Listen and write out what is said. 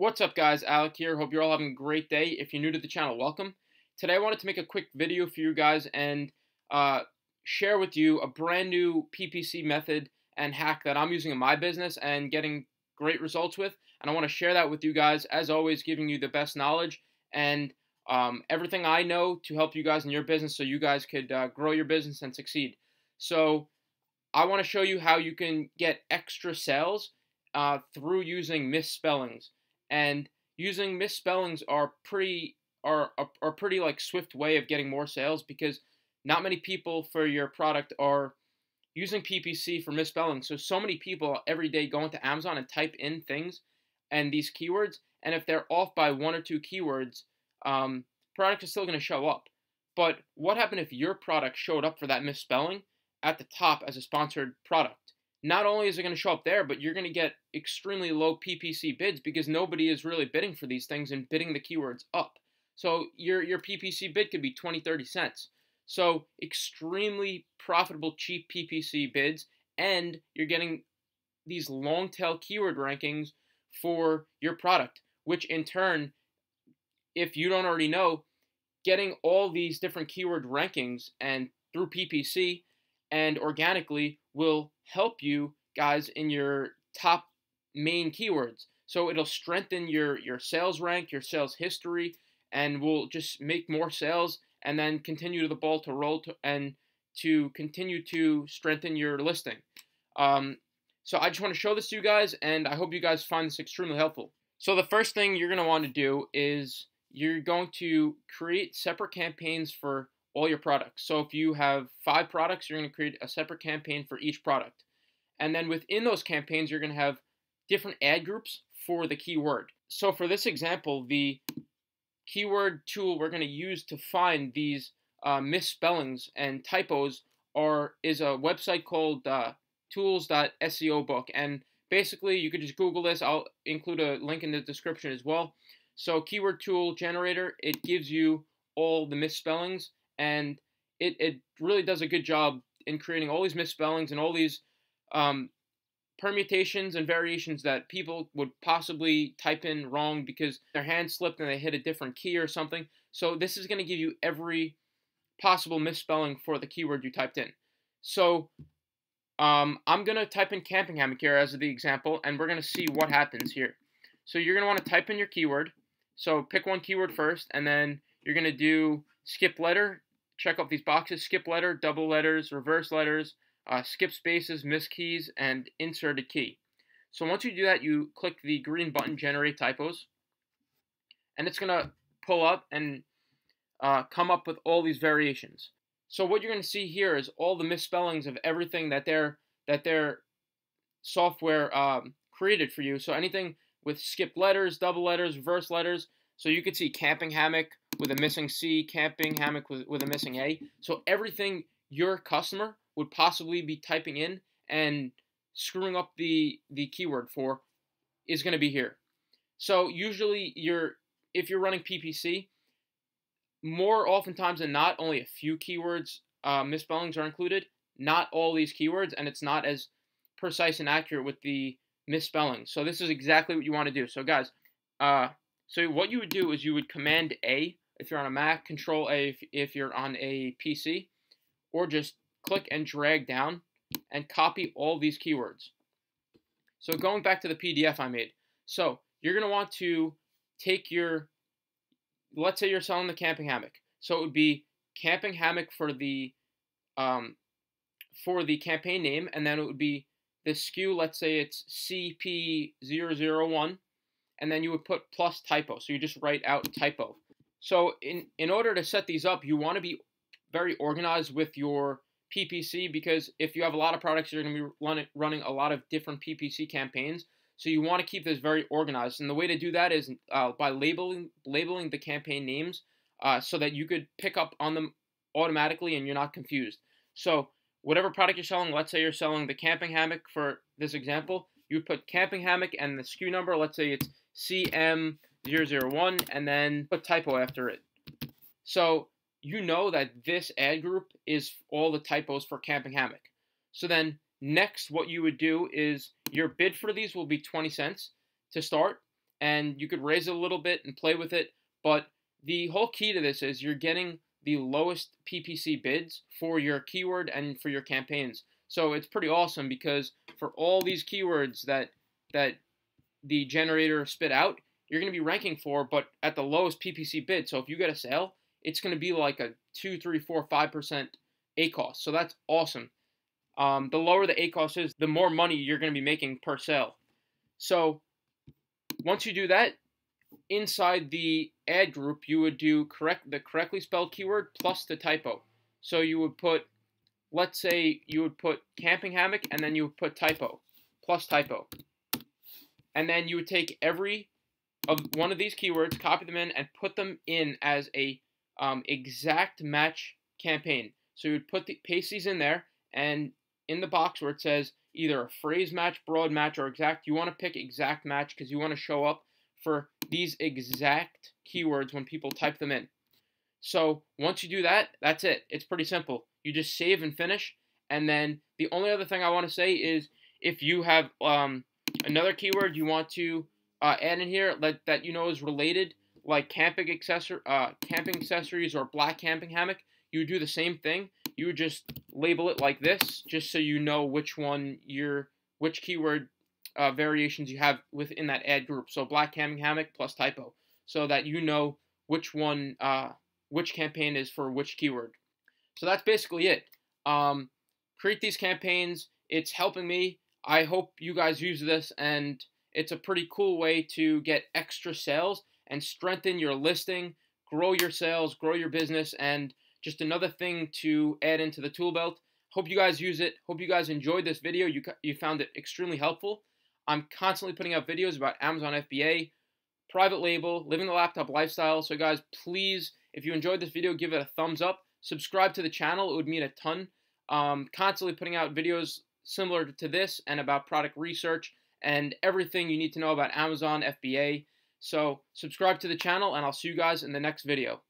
What's up, guys? Alec here. Hope you're all having a great day. If you're new to the channel, welcome. Today I wanted to make a quick video for you guys and share with you a brand new PPC method and hack that I'm using in my business and getting great results with. And I want to share that with you guys, as always, giving you the best knowledge and everything I know to help you guys in your business so you guys could grow your business and succeed. So I want to show you how you can get extra sales through using misspellings. And using misspellings are pretty like swift way of getting more sales, because not many people for your product are using PPC for misspelling. So many people every day go into Amazon and type in things and these keywords, and if they're off by one or two keywords, product is still going to show up. But what happened if your product showed up for that misspelling at the top as a sponsored product? Not only is it going to show up there, but you're going to get extremely low PPC bids because nobody is really bidding for these things and bidding the keywords up. So your PPC bid could be 20, 30 cents. So extremely profitable, cheap PPC bids, and you're getting these long tail keyword rankings for your product, which in turn, if you don't already know, getting all these different keyword rankings and through PPC and organically will help you guys in your top main keywords. So it'll strengthen your sales rank, your sales history, and will just make more sales and then continue the ball to roll and to continue to strengthen your listing. So I just want to show this to you guys, and I hope you guys find this extremely helpful. So the first thing you're going to want to do is you're going to create separate campaigns for all your products. So if you have 5 products, you're going to create a separate campaign for each product. And then within those campaigns, you're going to have different ad groups for the keyword. So for this example, the keyword tool we're going to use to find these misspellings and typos is a website called tools.seo book. And basically, you could just Google this. I'll include a link in the description as well. So keyword tool generator, it gives you all the misspellings, and it really does a good job in creating all these misspellings and all these permutations and variations that people would possibly type in wrong because their hand slipped and they hit a different key or something. So this is going to give you every possible misspelling for the keyword you typed in. So I'm going to type in camping hammock here as the example, and we're going to see what happens here. So you're going to want to type in your keyword. So pick one keyword first, and then you're going to do skip letter, check off these boxes: skip letter, double letters, reverse letters, skip spaces, miss keys, and inserted key. So once you do that, you click the green button, generate typos, and it's going to pull up and come up with all these variations. So what you're going to see here is all the misspellings of everything that their software created for you. So anything with skipped letters, double letters, reverse letters. So you could see camping hammock with a missing C, camping hammock with a missing A. So everything your customer would possibly be typing in and screwing up the keyword for is going to be here. So usually if you're running PPC, more oftentimes than not, only a few keywords misspellings are included, not all these keywords, and it's not as precise and accurate with the misspellings. So this is exactly what you want to do. So guys, so what you would do is you would Command A if you're on a Mac, Control A if you're on a PC, or just click and drag down and copy all these keywords. So going back to the PDF I made, so you're going to want to take let's say you're selling the camping hammock. So it would be camping hammock for the campaign name, and then it would be the SKU, let's say it's CP001, and then you would put plus typo. So you just write out typo. So in order to set these up, you want to be very organized with your PPC, because if you have a lot of products, you're going to be running a lot of different PPC campaigns. So you want to keep this very organized. And the way to do that is by labeling the campaign names so that you could pick up on them automatically and you're not confused. So whatever product you're selling, let's say you're selling the camping hammock for this example, you would put camping hammock and the SKU number, let's say it's CM001, and then put typo after it. So you know that this ad group is all the typos for camping hammock. So then next, what you would do is your bid for these will be 20 cents to start, and you could raise it a little bit and play with it. But the whole key to this is you're getting the lowest PPC bids for your keyword and for your campaigns. So it's pretty awesome because for all these keywords that the generator spit out, you're going to be ranking for, but at the lowest PPC bid. So if you get a sale, it's going to be like a 2, 3, 4, 5% ACoS. So that's awesome. The lower the ACoS is, the more money you're going to be making per sale. So once you do that, inside the ad group, you would do the correctly spelled keyword plus the typo. So you would put, let's say you would put camping hammock, and then you would put typo, plus typo. And then you would take every of one of these keywords, copy them in, and put them in as a exact match campaign. So you would paste these in there, and in the box where it says either a phrase match, broad match, or exact, you want to pick exact match because you want to show up for these exact keywords when people type them in. So once you do that, that's it. It's pretty simple. You just save and finish. And then the only other thing I want to say is if you have another keyword you want to add in here that you know is related, like camping accessories or black camping hammock, you would do the same thing. You would just label it like this, just so you know which keyword variations you have within that ad group. So black camping hammock plus typo, so that you know which one, which campaign is for which keyword. So that's basically it. Create these campaigns. It's helping me. I hope you guys use this, and it's a pretty cool way to get extra sales and strengthen your listing, grow your sales, grow your business, and just another thing to add into the tool belt. Hope you guys use it. Hope you guys enjoyed this video. You found it extremely helpful. I'm constantly putting out videos about Amazon FBA, private label, living the laptop lifestyle. So guys, please, if you enjoyed this video, give it a thumbs up. Subscribe to the channel. It would mean a ton. Constantly putting out videos similar to this and about product research and everything you need to know about Amazon FBA. So subscribe to the channel, and I'll see you guys in the next video.